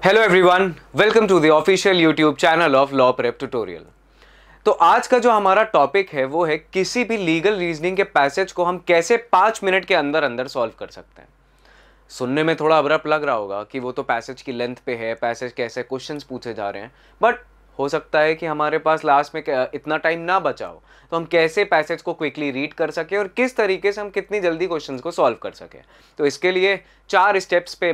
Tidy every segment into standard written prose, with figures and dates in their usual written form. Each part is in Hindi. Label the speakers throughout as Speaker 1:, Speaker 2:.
Speaker 1: Hello everyone, welcome to the official YouTube channel of law prep tutorial. तो आज का जो हमारा टॉपिक है वो है किसी भी लीगल रीजनिंग के पैसेज को हम कैसे 5 मिनट के अंदर अंदर सॉल्व कर सकते हैं। सुनने में थोड़ा अब्रप्ट लग रहा होगा कि वो तो पैसेज की लेंथ पे है, पैसेज कैसे क्वेश्चंस पूछे जा रहे हैं, बट हो सकता है कि हमारे पास लास्ट में इतना टाइम ना बचा हो, तो हम कैसे पैसेज को क्विकली रीड कर सकें और किस तरीके से हम कितनी जल्दी क्वेश्चंस को सॉल्व कर सकें। तो इसके लिए 4 स्टेप्स पे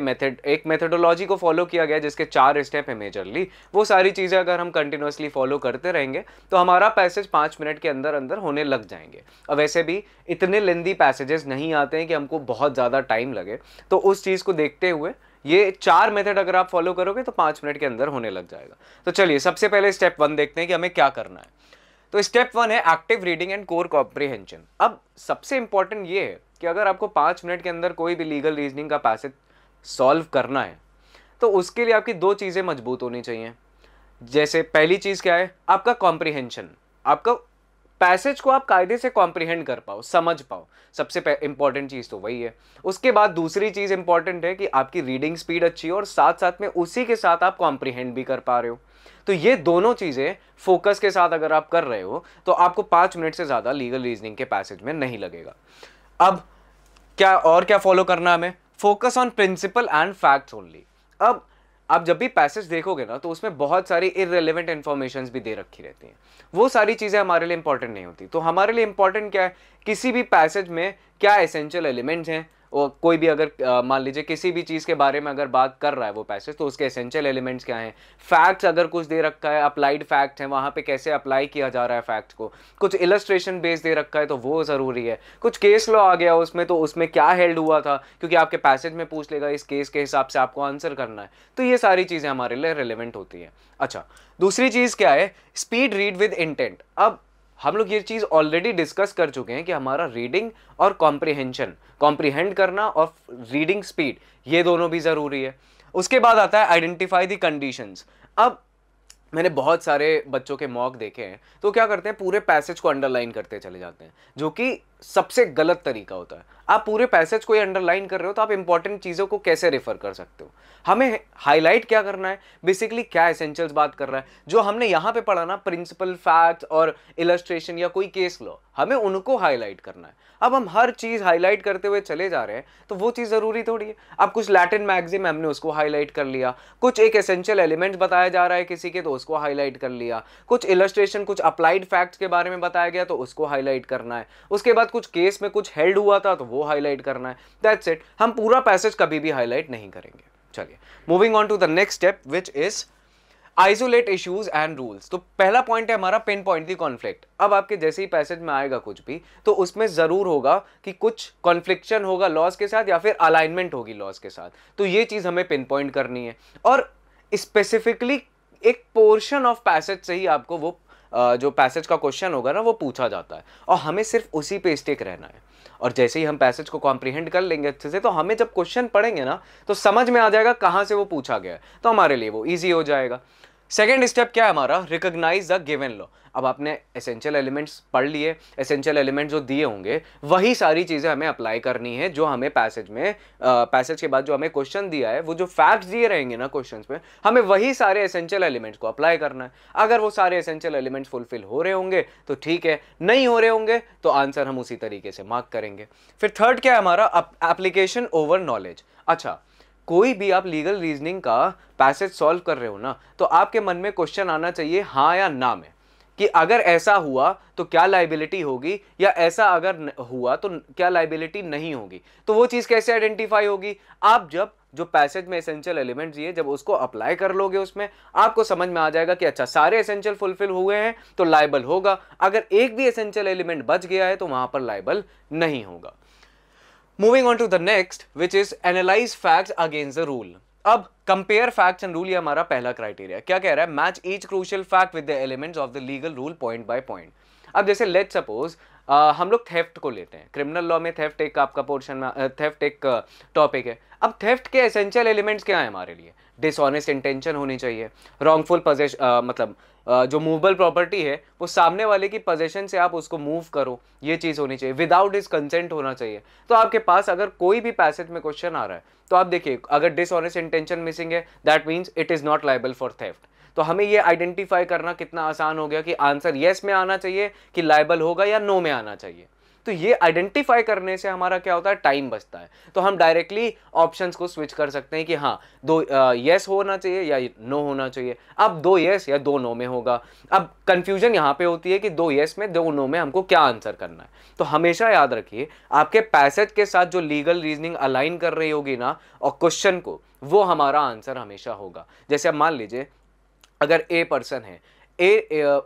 Speaker 1: एक मेथडोलॉजी को फॉलो किया गया जिसके 4 स्टेप है मेजरली। वो सारी चीज़ें अगर हम कंटिन्यूसली फॉलो करते रहेंगे तो हमारा पैसेज 5 मिनट के अंदर अंदर होने लग जाएंगे। और वैसे भी इतने लेंदी पैसेजेस नहीं आते हैं कि हमको बहुत ज़्यादा टाइम लगे, तो उस चीज़ को देखते हुए ये 4 मेथड अगर आप फॉलो करोगे तो 5 मिनट के अंदर होने लग जाएगा। तो चलिए सबसे पहले स्टेप 1 देखते हैं कि हमें क्या करना है। तो स्टेप 1 है active reading and core comprehension. अब सबसे इंपॉर्टेंट ये है कि अगर आपको 5 मिनट के अंदर कोई भी लीगल रीजनिंग का पैसेज सॉल्व करना है तो उसके लिए आपकी 2 चीज़ें मजबूत होनी चाहिए। जैसे पहली चीज़ क्या है, आपका कॉम्प्रिहेंशन। आपका पैसेज को आप कायदे से कॉम्प्रिहेंड कर पाओ, समझ पाओ, सबसे इंपॉर्टेंट चीज़ तो वही है। उसके बाद दूसरी चीज़ इंपॉर्टेंट है कि आपकी रीडिंग स्पीड अच्छी हो और साथ साथ में उसी के साथ आप कॉम्प्रिहेंड भी कर पा रहे हो। तो ये दोनों चीज़ें फोकस के साथ अगर आप कर रहे हो तो आपको 5 मिनट से ज़्यादा लीगल रीजनिंग के पैसेज में नहीं लगेगा। अब क्या फॉलो करना हमें, focus on principle and facts only. अब आप जब भी पैसेज देखोगे ना तो उसमें बहुत सारी इररिलेवेंट इंफॉर्मेशंस भी दे रखी रहती हैं। वो सारी चीज़ें हमारे लिए इंपॉर्टेंट नहीं होती। तो हमारे लिए इंपॉर्टेंट क्या है, किसी भी पैसेज में क्या एसेंशियल एलिमेंट्स हैं, और कोई भी अगर मान लीजिए किसी भी चीज़ के बारे में अगर बात कर रहा है वो पैसेज, तो उसके एसेंशियल एलिमेंट्स क्या हैं, फैक्ट्स अगर कुछ दे रखा है, अप्लाइड फैक्ट है, वहाँ पे कैसे अप्लाई किया जा रहा है फैक्ट्स को, कुछ इलस्ट्रेशन बेस दे रखा है तो वो ज़रूरी है, कुछ केस लॉ आ गया उसमें तो उसमें क्या हेल्ड हुआ था, क्योंकि आपके पैसेज में पूछ लेगा, इस केस के हिसाब से आपको आंसर करना है। तो ये सारी चीज़ें हमारे लिए रिलेवेंट होती हैं। अच्छा, दूसरी चीज़ क्या है, स्पीड रीड विद इंटेंट। अब हम लोग ये चीज़ ऑलरेडी डिस्कस कर चुके हैं कि हमारा रीडिंग और कॉम्प्रिहेंशन, कॉम्प्रिहेंड करना और रीडिंग स्पीड, ये दोनों भी ज़रूरी है। उसके बाद आता है आइडेंटिफाई द कंडीशंस। अब मैंने बहुत सारे बच्चों के मॉक देखे हैं तो क्या करते हैं, पूरे पैसेज को अंडरलाइन करते चले जाते हैं, जो कि सबसे गलत तरीका होता है। आप पूरे पैसेज को ही अंडरलाइन कर रहे हो तो आप इंपॉर्टेंट चीज़ों को कैसे रेफर कर सकते हो। हमें हाईलाइट क्या करना है, बेसिकली क्या एसेंशियल्स बात कर रहा है, जो हमने यहाँ पे पढ़ा ना, प्रिंसिपल, फैक्ट्स और इलस्ट्रेशन या कोई केस लॉ, हमें उनको हाईलाइट करना है। अब हम हर चीज़ हाईलाइट करते हुए चले जा रहे हैं तो वो चीज़ ज़रूरी थोड़ी है। अब कुछ लैटिन मैगज़ीन हमने उसको हाईलाइट कर लिया, कुछ एक एसेंशियल एलिमेंट्स बताया जा रहा है किसी के तो उसको हाईलाइट कर लिया, कुछ इलस्ट्रेशन, कुछ अप्लाइड फैक्ट्स के बारे में बताया गया तो उसको हाईलाइट करना है, उसके बाद कुछ केस में कुछ हेल्ड हुआ था तो वो हाईलाइट करना है। That's it. हम पूरा पैसेज कभी भी हाईलाइट नहीं करेंगे। चलिए moving on to the next step which is isolate issues and rules. तो पहला पॉइंट है हमारा पिन पॉइंट दी कॉन्फ्लिक्ट। अब आपके जैसे ही पैसेज में आएगा कुछ भी तो उसमें जरूर होगा कि कुछ कॉन्फ्लिक्शन होगा लॉज के साथ या फिर अलाइनमेंट होगी लॉज के साथ, तो ये चीज हमें पिन पॉइंट करनी है और स्पेसिफिकली एक पोर्शन ऑफ पैसेज से ही आपको वो जो पैसेज का क्वेश्चन होगा ना वो पूछा जाता है और हमें सिर्फ उसी पे स्टिक रहना है। और जैसे ही हम पैसेज को कॉम्प्रिहेंड कर लेंगे अच्छे से तो हमें जब क्वेश्चन पढ़ेंगे ना तो समझ में आ जाएगा कहाँ से वो पूछा गया है, तो हमारे लिए वो ईजी हो जाएगा। सेकेंड स्टेप क्या है हमारा, रिकॉग्नाइज द गिवन लॉ। अब आपने एसेंशियल एलिमेंट्स पढ़ लिए, एसेंशियल एलिमेंट्स जो दिए होंगे वही सारी चीज़ें हमें अप्लाई करनी है जो हमें पैसेज में पैसेज के बाद जो हमें क्वेश्चन दिया है, वो जो फैक्ट्स दिए रहेंगे ना क्वेश्चंस में, हमें वही सारे एसेंशियल एलिमेंट्स को अप्लाई करना है। अगर वो सारे एसेंशियल एलिमेंट्स फुलफिल हो रहे होंगे तो ठीक है, नहीं हो रहे होंगे तो आंसर हम उसी तरीके से मार्क करेंगे। फिर थर्ड क्या है हमारा, एप्लीकेशन ओवर नॉलेज। अच्छा, कोई भी आप लीगल रीजनिंग का पैसेज सॉल्व कर रहे हो ना तो आपके मन में क्वेश्चन आना चाहिए हाँ या ना में, कि अगर ऐसा हुआ तो क्या लाइबिलिटी होगी या ऐसा अगर हुआ तो क्या लाइबिलिटी नहीं होगी। तो वो चीज़ कैसे आइडेंटिफाई होगी, आप जब जो पैसेज में एसेंशियल एलिमेंट्स दिए जब उसको अप्लाई कर लोगे उसमें आपको समझ में आ जाएगा कि अच्छा सारे एसेंशियल फुलफिल हुए हैं तो लाइबल होगा, अगर एक भी एसेंशियल एलिमेंट बच गया है तो वहां पर लाइबल नहीं होगा। Moving on to the next which is analyse facts against the rule. अब कंपेयर फैक्ट्स एंड रूल, ये हमारा पहला क्राइटेरिया। क्या कह रहा है, match each crucial fact with the elements of the legal rule point by point. अब जैसे लेट सपोज हम लोग थेफ्ट को लेते हैं, क्रिमिनल लॉ में थेफ्ट एक आपका पोर्शन में थेफ्ट एक टॉपिक है। अब थेफ्ट के एसेंशियल एलिमेंट्स क्या है हमारे लिए, डिसऑनेस्ट इंटेंशन होनी चाहिए, रॉन्गफुल मतलब जो मूवेबल प्रॉपर्टी है वो सामने वाले की पोजीशन से आप उसको मूव करो, ये चीज़ होनी चाहिए, विदाउट हिज कंसेंट होना चाहिए। तो आपके पास अगर कोई भी पैसेज में क्वेश्चन आ रहा है तो आप देखिए, अगर डिसऑनेस्ट इंटेंशन मिसिंग है that means it is not liable for theft. तो हमें ये आइडेंटिफाई करना कितना आसान हो गया कि आंसर येस में आना चाहिए कि लायबल होगा या नो में आना चाहिए। तो ये आइडेंटिफाई करने से हमारा क्या होता है, टाइम बचता है। तो हम डायरेक्टली ऑप्शंस को स्विच कर सकते हैं कि हाँ दो येस होना चाहिए या नो होना चाहिए। अब दो येस या दो नो में होगा। अब कंफ्यूजन यहाँ पे होती है कि दो येस में दो नो में हमको क्या आंसर करना है। तो हमेशा याद रखिए, आपके पैसेज के साथ जो लीगल रीजनिंग अलाइन कर रही होगी ना और क्वेश्चन को, वो हमारा आंसर हमेशा होगा। जैसे अब मान लीजिए अगर ए पर्सन है,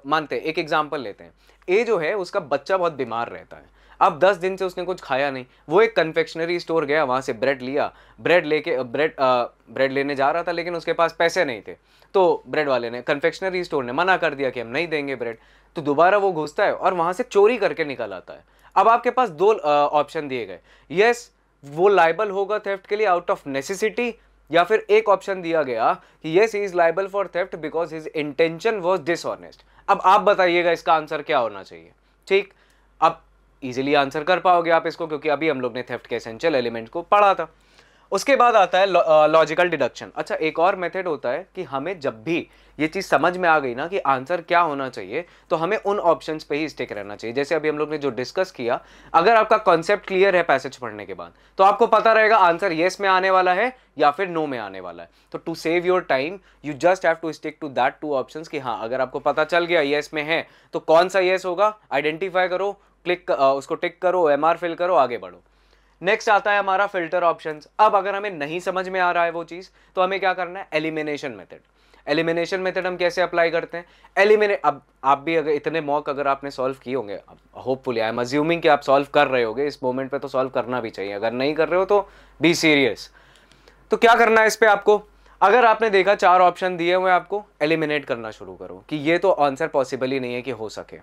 Speaker 1: मानते हैं, एक एग्जांपल लेते हैं, ए जो है उसका बच्चा बहुत बीमार रहता है। अब 10 दिन से उसने कुछ खाया नहीं, वो एक कन्फेक्शनरी स्टोर गया, वहां से ब्रेड लिया, ब्रेड लेने जा रहा था लेकिन उसके पास पैसे नहीं थे। तो ब्रेड वाले ने, कन्फेक्शनरी स्टोर ने मना कर दिया कि हम नहीं देंगे ब्रेड। तो दोबारा वो घुसता है और वहां से चोरी करके निकल आता है। अब आपके पास दो ऑप्शन दिए गए, यस वो लायबल होगा थेफ्ट के लिए आउट ऑफ नेसेसिटी, या फिर एक ऑप्शन दिया गया कि yes he is liable for theft because his intention was dishonest. अब आप बताइएगा इसका आंसर क्या होना चाहिए। ठीक, अब इजीली आंसर कर पाओगे आप इसको, क्योंकि अभी हम लोग ने थेफ्ट के एसेंशियल एलिमेंट को पढ़ा था। उसके बाद आता है लॉजिकल डिडक्शन। अच्छा, एक और मेथड होता है कि हमें जब भी ये चीज समझ में आ गई ना कि आंसर क्या होना चाहिए, तो हमें उन ऑप्शंस पे ही स्टिक रहना चाहिए। जैसे अभी हम लोग ने जो डिस्कस किया, अगर आपका कॉन्सेप्ट क्लियर है पैसेज पढ़ने के बाद, तो आपको पता रहेगा आंसर येस में आने वाला है या फिर नो में आने वाला है। तो to save your time you just have to stick to that two options कि हाँ, अगर आपको पता चल गया येस में है तो कौन सा येस होगा, आइडेंटिफाई करो, उसको टिक करो, एमआर फिल करो, आगे बढ़ो। नेक्स्ट आता है हमारा फिल्टर ऑप्शंस। अब अगर हमें नहीं समझ में आ रहा है वो चीज, तो हमें क्या करना है, एलिमिनेशन मेथड। एलिमिनेशन मेथड हम कैसे अप्लाई करते हैं, अब आप भी अगर इतने मॉक अगर आपने सॉल्व किए होंगे, होपफुली आई एम अज्यूमिंग कि आप सॉल्व कर रहे होगे, इस मोमेंट पे तो सॉल्व करना भी चाहिए, अगर नहीं कर रहे हो तो बी सीरियस। तो क्या करना है इस पे आपको, अगर आपने देखा 4 ऑप्शन दिए हुए, आपको एलिमिनेट करना शुरू करो कि ये तो आंसर पॉसिबल ही नहीं है कि हो सके,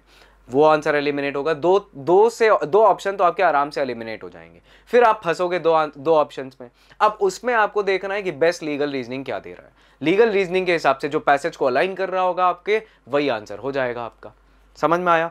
Speaker 1: वो आंसर एलिमिनेट होगा। दो ऑप्शन तो आपके आराम से एलिमिनेट हो जाएंगे। फिर आप फंसोगे दो ऑप्शंस में। अब उसमें आपको देखना है कि बेस्ट लीगल रीजनिंग क्या दे रहा है। लीगल रीजनिंग के हिसाब से जो पैसेज को अलाइन कर रहा होगा आपके, वही आंसर हो जाएगा आपका। समझ में आया?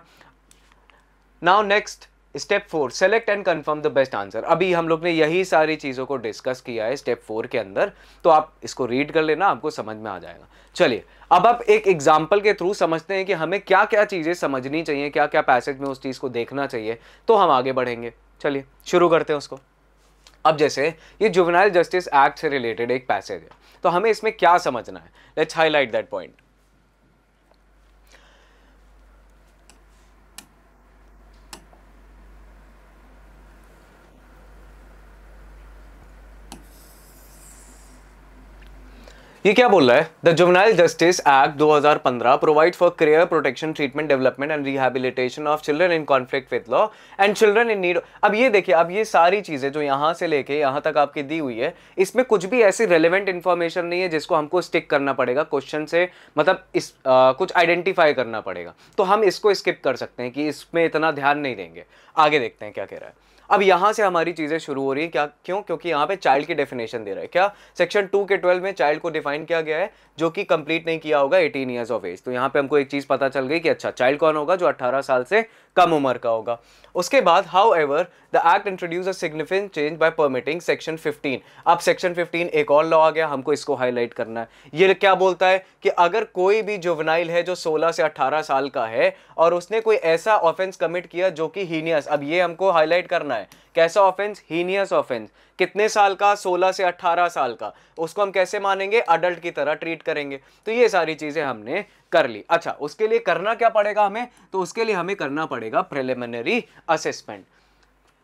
Speaker 1: Now next step 4, select and confirm the best answer. अभी हम लोग ने यही सारी चीजों को डिस्कस किया है स्टेप 4 के अंदर, तो आप इसको रीड कर लेना, आपको समझ में आ जाएगा। चलिए अब आप एक एग्जाम्पल के थ्रू समझते हैं कि हमें क्या क्या चीजें समझनी चाहिए, क्या क्या पैसेज में उस चीज को देखना चाहिए, तो हम आगे बढ़ेंगे। चलिए शुरू करते हैं उसको। अब जैसे ये जुवेनाइल जस्टिस एक्ट से रिलेटेड एक पैसेज है, तो हमें इसमें क्या समझना है, लेट्स हाईलाइट दैट पॉइंट। ये क्या बोल रहा है, the juvenile justice act 2015 provide for career protection, treatment, development and rehabilitation of children in conflict with law and children in need. अब ये देखिए, अब ये सारी चीजें जो यहां से लेके यहां तक आपकी दी हुई है, इसमें कुछ भी ऐसी रेलेवेंट इंफॉर्मेशन नहीं है जिसको हमको स्टिक करना पड़ेगा क्वेश्चन से, मतलब कुछ आइडेंटिफाई करना पड़ेगा। तो हम इसको स्किप कर सकते हैं कि इसमें इतना ध्यान नहीं देंगे। आगे देखते हैं क्या कह रहा है। अब यहां से हमारी चीजें शुरू हो रही है, क्या क्यों, क्योंकि यहां पे चाइल्ड की डेफिनेशन दे रहा है। क्या सेक्शन 2 के 12 में चाइल्ड को डिफाइन किया गया है जो कि कंप्लीट नहीं किया होगा 18 ईयर्स ऑफ एज। तो यहां पे हमको एक चीज पता चल गई कि अच्छा, चाइल्ड कौन होगा, जो 18 साल से कम उम्र का होगा। उसके बाद how ever the act introduce a significant change bye permitting section 15। अब सेक्शन 15 एक और लॉ आ गया, हमको इसको हाईलाइट करना है। ये क्या बोलता है कि अगर कोई भी जुवेनाइल है जो 16 से 18 साल का है और उसने कोई ऐसा ऑफेंस कमिट किया जो कि हीनियस, अब ये हमको हाईलाइट करना है, कैसा ऑफेंस, हीनियस ऑफेंस, कितने साल का, 16 से 18 साल का, उसको हम कैसे मानेंगे, अडल्ट की तरह ट्रीट करेंगे। तो ये सारी चीजें हमने कर ली। अच्छा, उसके लिए करना क्या पड़ेगा हमें, तो उसके लिए हमें करना पड़ेगा प्रिलिमिनरी असेसमेंट।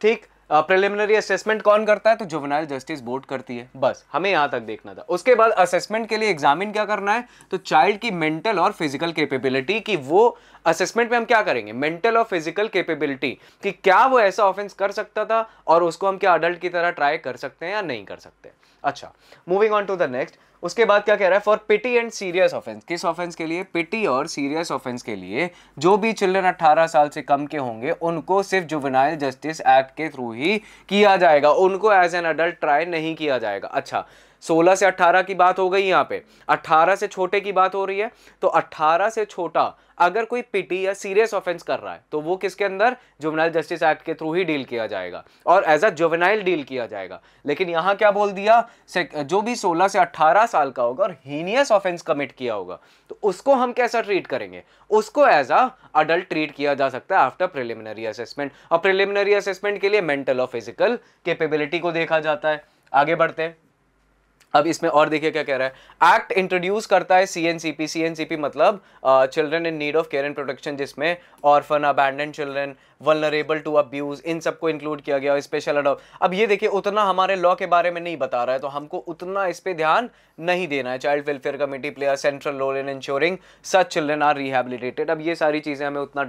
Speaker 1: ठीक, प्रिलिमिनरी असेसमेंट कौन करता है, तो जुवेनाइल जस्टिस बोर्ड करती है। बस हमें यहां तक देखना था। उसके बाद असेसमेंट के लिए एग्जामिन क्या करना है, तो चाइल्ड की मेंटल और फिजिकल कैपेबिलिटी की, वो असेसमेंट में हम क्या करेंगे, मेंटल और फिजिकल कैपेबिलिटी कि क्या वो ऐसा ऑफेंस कर सकता था और उसको हम क्या अडल्ट की तरह ट्राई कर सकते हैं या नहीं कर सकते। अच्छा, moving on to the next. उसके बाद क्या कह रहा है, for pity and serious offence. किस ऑफेंस के लिए, पिटी और सीरियस ऑफेंस के लिए जो भी चिल्ड्रन 18 साल से कम के होंगे उनको सिर्फ जुवेनाइल जस्टिस एक्ट के थ्रू ही किया जाएगा, उनको एज एन अडल्ट ट्राई नहीं किया जाएगा। अच्छा, 16 से 18 की बात हो गई, यहाँ पे 18 से छोटे की बात हो रही है। तो 18 से छोटा अगर कोई पिटी या सीरियस ऑफेंस कर रहा है तो वो किसके अंदर, जुवेनाइल जस्टिस एक्ट के थ्रू ही डील किया जाएगा और एज अ जुवेनाइल डील किया जाएगा। लेकिन यहां क्या बोल दिया, जो भी 16 से 18 साल का होगा और हीनियस ऑफेंस कमिट किया होगा तो उसको हम कैसा ट्रीट करेंगे, उसको एज अ अडल्ट ट्रीट किया जा सकता है आफ्टर प्रिलिमिनरी असेसमेंट। और प्रिलिमिनरी असेसमेंट के लिए मेंटल और फिजिकल कैपेबिलिटी को देखा जाता है। आगे बढ़ते हैं। अब इसमें और देखिए क्या कह रहा है, एक्ट इंट्रोड्यूस करता है सीएनसीपी। सीएनसीपी मतलब children in need of care and protection, जिसमें orphan, abandoned children, vulnerable to abuse, इन सबको इंक्लूड किया गया, स्पेशल अडॉप्ट। अब ये देखिए उतना हमारे लॉ के बारे में नहीं बता रहा है तो हमको उतना इस पे ध्यान नहीं देना है। Child welfare committee play a central role in ensuring such children are rehabilitated. अब ये सारी चीजें हमें उतना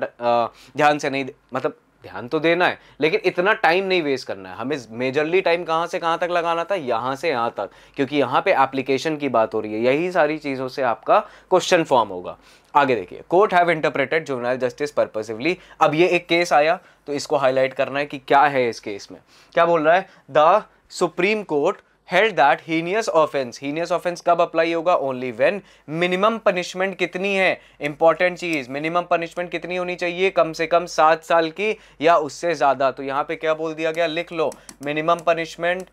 Speaker 1: ध्यान से नहीं, मतलब ध्यान तो देना है लेकिन इतना टाइम नहीं वेस्ट करना है। हमें मेजरली टाइम कहां से कहां तक लगाना था, यहां से यहां तक, क्योंकि यहां पे एप्लीकेशन की बात हो रही है। यही सारी चीजों से आपका क्वेश्चन फॉर्म होगा। आगे देखिए, court have interpreted juvenile justice purposively. अब ये एक केस आया तो इसको हाईलाइट करना है कि क्या है इस केस में। क्या बोल रहा है, the supreme court held that heinous offense कब अप्लाई होगा, ओनली व्हेन मिनिमम पनिशमेंट कितनी है, इंपॉर्टेंट चीज, मिनिमम पनिशमेंट कितनी होनी चाहिए, कम से कम 7 साल की या उससे ज्यादा। तो यहां पे क्या बोल दिया गया, लिख लो, मिनिमम पनिशमेंट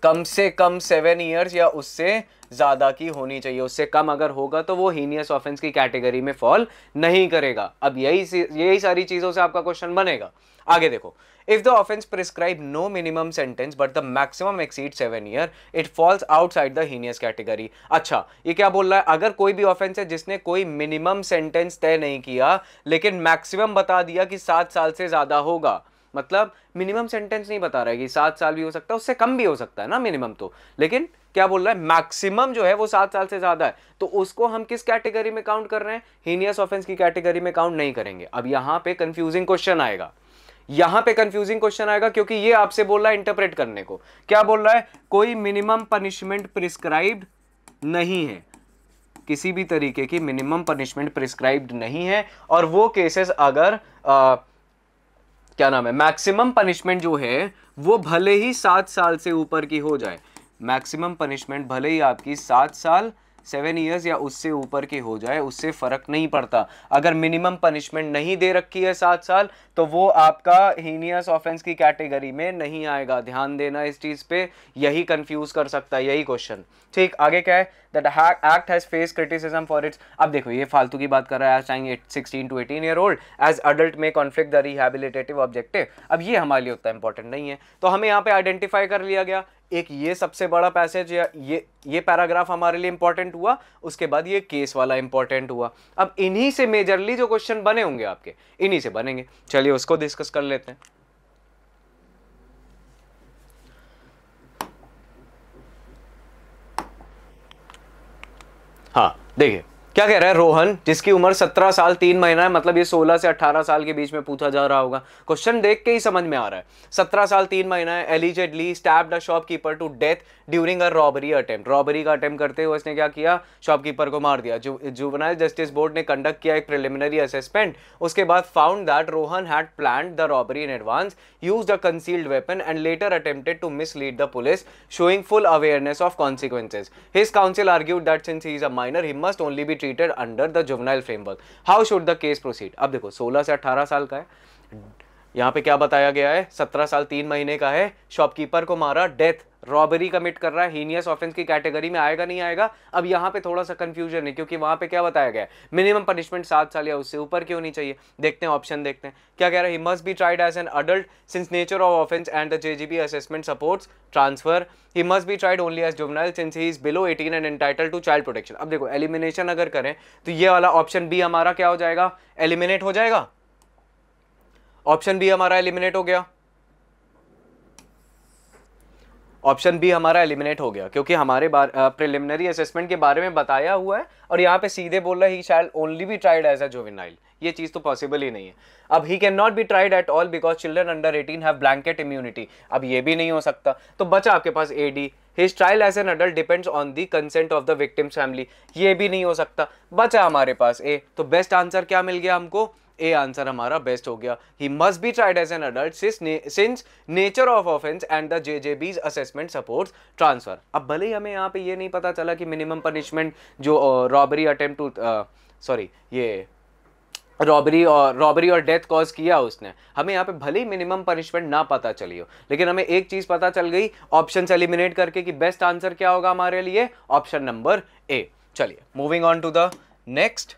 Speaker 1: कम से कम 7 ईयर्स या उससे ज्यादा की होनी चाहिए। उससे कम अगर होगा तो वो हीनियस ऑफेंस की कैटेगरी में फॉल नहीं करेगा। अब यही सारी चीजों से आपका क्वेश्चन बनेगा। आगे देखो, if the offense prescribe no minimum sentence but the maximum exceeds 7 year it falls outside the heinous category। अच्छा, ये क्या बोल रहा है, अगर कोई भी ऑफेंस है जिसने कोई मिनिमम सेंटेंस तय नहीं किया लेकिन मैक्सिमम बता दिया कि 7 साल से ज्यादा होगा, मतलब मिनिमम सेंटेंस नहीं बता रहा है कि 7 साल भी हो सकता है, उससे कम भी हो सकता है ना मिनिमम तो, लेकिन क्या बोल रहा है, मैक्सिमम जो है वो 7 साल से ज्यादा है, तो उसको हम किस कैटेगरी में काउंट कर रहे हैं, हीनियस ऑफेंस की कैटेगरी में काउंट नहीं करेंगे। अब यहां पे कंफ्यूजिंग क्वेश्चन आएगा, यहां पे कंफ्यूजिंग क्वेश्चन आएगा क्योंकि ये आपसे बोल रहा है इंटरप्रेट करने को। क्या बोल रहा है, कोई मिनिमम पनिशमेंट प्रिस्क्राइब्ड नहीं है, किसी भी तरीके की मिनिमम पनिशमेंट प्रिस्क्राइब्ड नहीं है, और वो केसेस अगर क्या नाम है, मैक्सिमम पनिशमेंट जो है वो भले ही 7 साल से ऊपर की हो जाए, मैक्सिमम पनिशमेंट भले ही आपकी 7 साल 7 ईयर्स या उससे ऊपर की हो जाए, उससे फर्क नहीं पड़ता। अगर मिनिमम पनिशमेंट नहीं दे रखी है 7 साल तो वो आपका हीनियस ऑफेंस की कैटेगरी में नहीं आएगा। ध्यान देना इस चीज पे, यही कंफ्यूज कर सकता है, यही क्वेश्चन। ठीक, आगे क्या है, that act has face criticism for its. अब देखो ये फालतू की बात कर रहा है, as time 16 to 18 year old as adult में कॉन्फ्लिक्ट द रिहैबिलिटेटिव ऑब्जेक्टिव। अब ये हमारे लिए उतना इंपॉर्टेंट नहीं है, तो हमें यहाँ पे आइडेंटिफाई कर लिया गया, एक ये सबसे बड़ा पैसेज या ये पैराग्राफ हमारे लिए इंपॉर्टेंट हुआ, उसके बाद ये केस वाला इंपॉर्टेंट हुआ। अब इन्हीं से मेजरली जो क्वेश्चन बने होंगे आपके, इन्हीं से बनेंगे। चलिए उसको डिस्कस कर लेते हैं। हाँ देखिए क्या कह रहा है, रोहन जिसकी उम्र 17 साल 3 महीना है, मतलब ये 16 से 18 साल के बीच में पूछा जा रहा होगा, क्वेश्चन देख के ही समझ में आ रहा है। 17 साल 3 महीना है, allegedly stabbed a shopkeeper to death during a robbery attempt. Robbery का अटेम्प्ट करते हुए इसने क्या किया, शॉपकीपर को मार दिया। जुवेनाइल जस्टिस बोर्ड ने कंडक्ट किया एक प्रिलिमिनरी असेसमेंट, उसके बाद found that Rohan had planned the robbery in advance, used a concealed weapon and later attempted to mislead the police, showing full awareness of consequences. His counsel argued that since he is a minor he must only be treated under the juvenile framework. How should the case proceed? अब देखो 16 से 18 साल का है, यहाँ पे क्या बताया गया है, 17 साल 3 महीने का है, शॉपकीपर को मारा, डेथ, रॉबरी कमिट कर रहा है, हीनियस ऑफेंस की कैटेगरी में आएगा नहीं आएगा। अब यहाँ पे थोड़ा सा कंफ्यूजन है क्योंकि वहां पे क्या बताया गया है, मिनिमम पनिशमेंट 7 साल या उससे ऊपर की होनी चाहिए। देखते हैं ऑप्शन, देखते हैं क्या कह रहा है, he must be tried as an adult since nature of offence and the JGB assessment supports transfer. He must be tried only as juvenile since he is below 18 and entitled to child protection. अब देखो एलिमिनेशन अगर करें तो ये वाला ऑप्शन बी हमारा क्या हो जाएगा, एलिमिनेट हो जाएगा। ऑप्शन बी हमारा एलिमिनेट हो गया, ऑप्शन बी हमारा एलिमिनेट हो गया क्योंकि हमारे प्रिलिमिनरी असेसमेंट के बारे में बताया हुआ है और यहाँ पे सीधे बोल रहा है he shall only be tried as a juvenile. ये चीज तो पॉसिबल ही नहीं है। अब he can not be tried at all because children under 18 have blanket immunity. अब ये भी नहीं हो सकता, तो बचा आपके पास एडी, his trial as an adult depends on the consent of the victim's family. ये भी नहीं हो सकता, बचा हमारे पास ए। तो बेस्ट आंसर क्या मिल गया हमको, ए आंसर हमारा बेस्ट हो गया। He must be tried as an adult since nature of offence and the JJB's assessment supports transfer. अब भले ही हमें यहाँ पे ये नहीं पता चला कि मिनिमम पनिशमेंट जो रॉबरी अटेम्प्ट टू सॉरी ये रॉबरी और डेथ कॉज किया उसने, हमें यहाँ पे भले ही मिनिमम पनिशमेंट ना पता चली हो, लेकिन हमें एक चीज पता चल गई ऑप्शन से एलिमिनेट करके कि बेस्ट आंसर क्या होगा हमारे लिए, ऑप्शन नंबर ए। चलिए moving on to the next.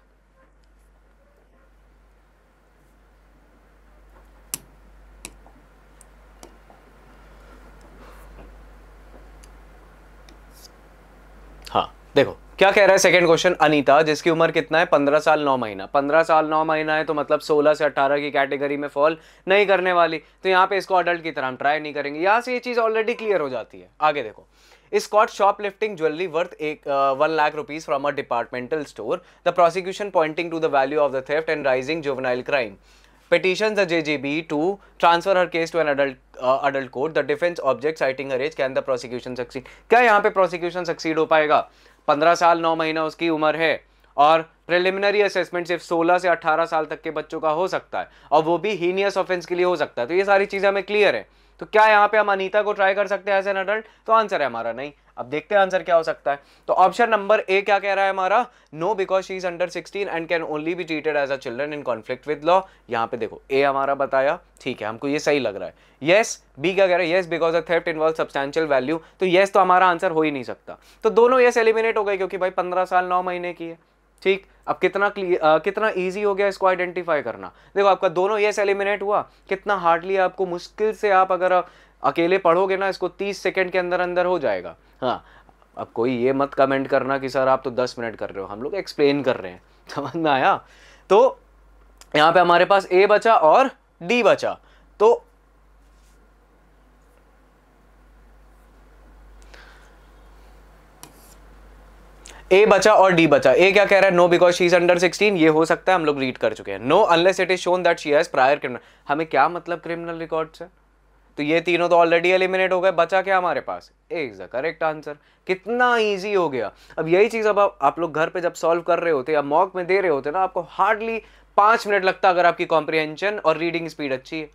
Speaker 1: हाँ देखो क्या कह रहा है सेकंड क्वेश्चन। अनीता जिसकी उम्र कितना है 15 साल 9 महीना, 15 साल 9 महीना है तो मतलब 16 से 18 की कैटेगरी में फॉल नहीं करने वाली, तो यहाँ पे इसको अडल्ट की तरह हम ट्राई नहीं करेंगे। यहाँ से ये चीज ऑलरेडी क्लियर हो जाती है। आगे देखो, is caught shoplifting jewelry worth 1 lakh rupees from a departmental store. The prosecution pointing to the value of the theft and rising juvenile crime. Petitions the JGB to transfer her case to an adult court. The defense object citing her age. Can the prosecution succeed? क्या यहाँ पे prosecution succeed हो पाएगा? 15 साल 9 महीना उसकी उम्र है और प्रिलिमिनरी असेसमेंट सिर्फ 16 से 18 साल तक के बच्चों का हो सकता है, और वो भी हीनियस ऑफेंस के लिए हो सकता है। तो ये सारी चीजें हमें क्लियर है। तो क्या यहाँ पे हम अनीता को ट्राई कर सकते हैं एज एन अडल्ट? तो आंसर है हमारा नहीं। अब देखते हैं आंसर क्या हो सकता है। तो ऑप्शन नंबर ए क्या कह रहा है हमारा, no because she is under 16 and can only be treated as a children in conflict with law. यहाँ पे देखो ए हमारा बताया, ठीक है, हमको ये सही लग रहा है। यस बी क्या कह रहा है, yes because a theft involve substantial value. तो यस तो हमारा आंसर हो ही नहीं सकता। तो दोनों यस एलिमिनेट हो गए क्योंकि भाई 15 साल 9 महीने की है। ठीक, अब कितना इजी हो गया इसको आइडेंटिफाई करना। देखो आपका दोनों यस एलिमिनेट हुआ, कितना हार्डली आपको मुश्किल से आप अगर अकेले पढ़ोगे ना इसको 30 सेकंड के अंदर अंदर हो जाएगा। हाँ, अब कोई ये मत कमेंट करना कि सर आप तो 10 मिनट कर रहे हो, हम लोग एक्सप्लेन कर रहे हैं। समझ में आया? तो यहाँ पे हमारे पास ए बचा और डी बचा। तो ए बचा और डी बचा। ए क्या कह रहा है, no because she is under 16। ये हो सकता है, हम लोग रीड कर चुके हैं। Know unless it is shown that she has prior criminal. हमें क्या मतलब क्रिमिनल रिकॉर्ड से? तो ये तीनों तो ऑलरेडी एलिमिनेट हो गए। बचा क्या हमारे पास? ए इज द करेक्ट आंसर। कितना इजी हो गया। अब यही चीज अब आप लोग घर पे जब सॉल्व कर रहे होते या मॉक में दे रहे होते ना, आपको हार्डली 5 मिनट लगता अगर आपकी कॉम्प्रिहेंशन और रीडिंग स्पीड अच्छी है।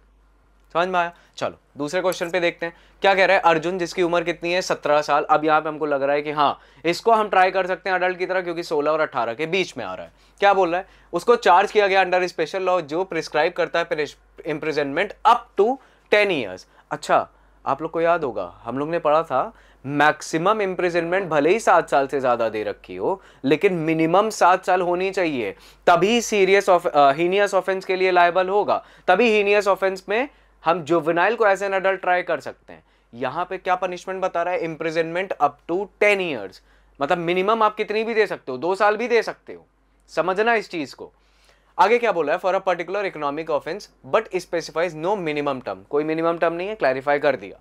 Speaker 1: समझ में आया? चलो दूसरे क्वेश्चन पे देखते हैं क्या कह रहा है। अर्जुन जिसकी उम्र कितनी है 17 साल। अब यहाँ पे हमको लग रहा है कि हाँ इसको हम ट्राई कर सकते हैं अडल्ट की तरह, क्योंकि 16 और 18 के बीच में आ रहा है। क्या बोल रहा है, उसको चार्ज किया गया अंडर स्पेशल लॉ जो प्रिस्क्राइब करता है इम्प्रिजनमेंट अप टू 10 ईयर्स। अच्छा, आप लोग को याद होगा हम लोग ने पढ़ा था मैक्सिमम इम्प्रिजनमेंट भले ही 7 साल से ज्यादा दे रखी हो, लेकिन मिनिमम 7 साल होनी चाहिए, तभी सीरियस हीनियस ऑफेंस के लिए लायबल होगा, तभी हीनियस ऑफेंस में हम जुवेनाइल को एज एन अडल्ट ट्राई कर सकते हैं। यहां पे क्या पनिशमेंट बता रहा है, इम्प्रिजनमेंट अप टू 10 ईयर्स। मतलब मिनिमम आप कितनी भी दे सकते हो, 2 साल भी दे सकते हो। समझना इस चीज को। आगे क्या बोला है, for a particular economic offence but specifies no minimum term. कोई मिनिमम टर्म नहीं है, क्लैरिफाई कर दिया।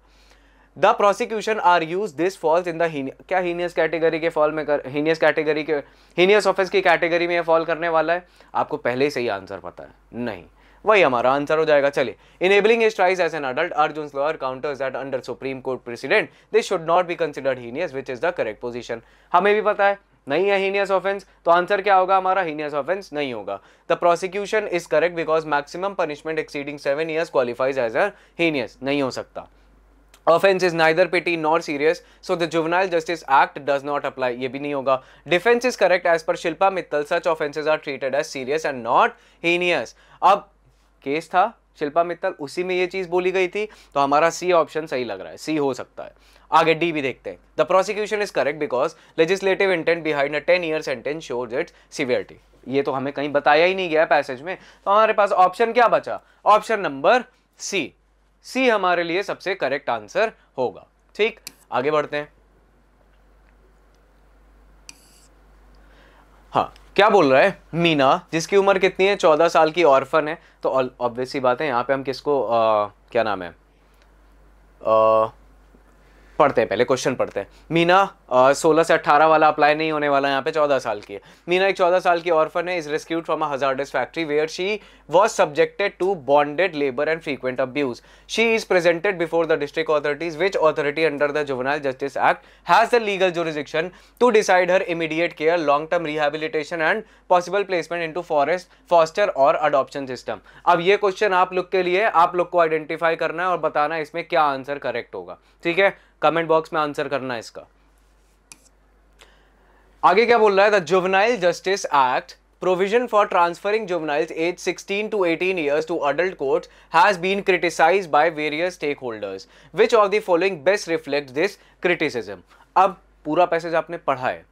Speaker 1: The prosecution are use this falls in the क्या हीनियस कैटेगरी के फॉल में हीनियस ऑफेंस की कैटेगरी में फॉल करने वाला है। आपको पहले ही सही आंसर पता है? नहीं, वही हमारा आंसर हो जाएगा। चलिए, enabling his tries as an adult, Arjun's lawyer counters that under supreme court precedent this should not be considered heinous which is the correct position. हमें भी पता है नहीं है हीनियस ऑफेंस, तो आंसर क्या होगा हमारा, हीनियस ऑफेंस नहीं होगा। The prosecution is correct because maximum punishment exceeding 7 years qualifies as a heinous. नहीं हो सकता। Offense is neither petty nor serious, so the Juvenile Justice Act does not apply. ये भी नहीं होगा। Defense is correct as per Shilpa Mittal. Such offenses are treated as serious and not heinous. अब केस था शिल्पा मित्तल, उसी में ये चीज बोली गई थी, तो हमारा सी ऑप्शन सही लग रहा है, सी हो सकता है। आगे डी भी देखते हैं। The prosecution is correct because legislative intent behind a 10 year sentence shows it's severity. ये तो हमें कहीं बताया ही नहीं गया पैसेज में, तो हमारे पास ऑप्शन क्या बचा, ऑप्शन नंबर सी। सी हमारे लिए सबसे करेक्ट आंसर होगा। ठीक, आगे बढ़ते हैं। हाँ, क्या बोल रहा है, मीना जिसकी उम्र कितनी है 14 साल की, ऑर्फन है। तो ऑब्वियस सी बात है यहाँ पे हम किसको क्या नाम है पढ़ते हैं, पहले क्वेश्चन पढ़ते हैं। मीना 16 से 18 वाला अप्लाई नहीं होने वाला, यहाँ पे 14 साल की है। मीना एक 14 साल की ऑर्फन है, is rescued from a hazardous factory where she was subjected to bonded labor and frequent abuse. She is presented before the district authorities, which authority under the Juvenile Justice Act has the legal jurisdiction to decide her immediate care, long-term rehabilitation and possible placement into foster और adoption system. अब ये क्वेश्चन आप लोग के लिए, आप लोग को आइडेंटिफाई करना है और बताना है इसमें क्या आंसर करेक्ट होगा, ठीक है? कमेंट बॉक्स में आंसर करना है इसका। आगे क्या बोल रहा है? The juvenile justice act provision for transferring juveniles aged 16 to 18 years to adult courts has been criticized by various stakeholders. Which of the following best reflects this criticism? अब पूरा पैसेज आपने पढ़ा है,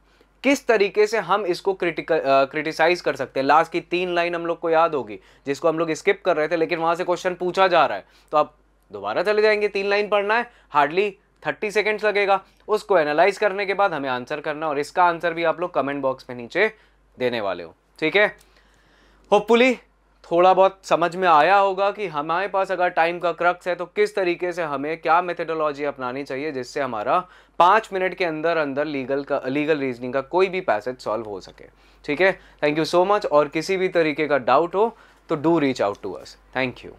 Speaker 1: किस तरीके से हम इसको क्रिटिसाइज कर सकते हैं। लास्ट की 3 लाइन हम लोग को याद होगी, जिसको हम लोग स्किप कर रहे थे, लेकिन वहां से क्वेश्चन पूछा जा रहा है, तो आप दोबारा चले जाएंगे। 3 लाइन पढ़ना है, हार्डली 30 सेकेंड्स लगेगा, उसको एनालाइज करने के बाद हमें आंसर करना, और इसका आंसर भी आप लोग कमेंट बॉक्स में नीचे देने वाले हो, ठीक है? होपफुली थोड़ा बहुत समझ में आया होगा कि हमारे पास अगर टाइम का क्रक्स है तो किस तरीके से हमें क्या मेथडोलॉजी अपनानी चाहिए जिससे हमारा 5 मिनट के अंदर अंदर लीगल रीजनिंग का कोई भी पैसेज सॉल्व हो सके, ठीक है? थैंक यू सो मच, और किसी भी तरीके का डाउट हो तो do reach out to us. Thank you.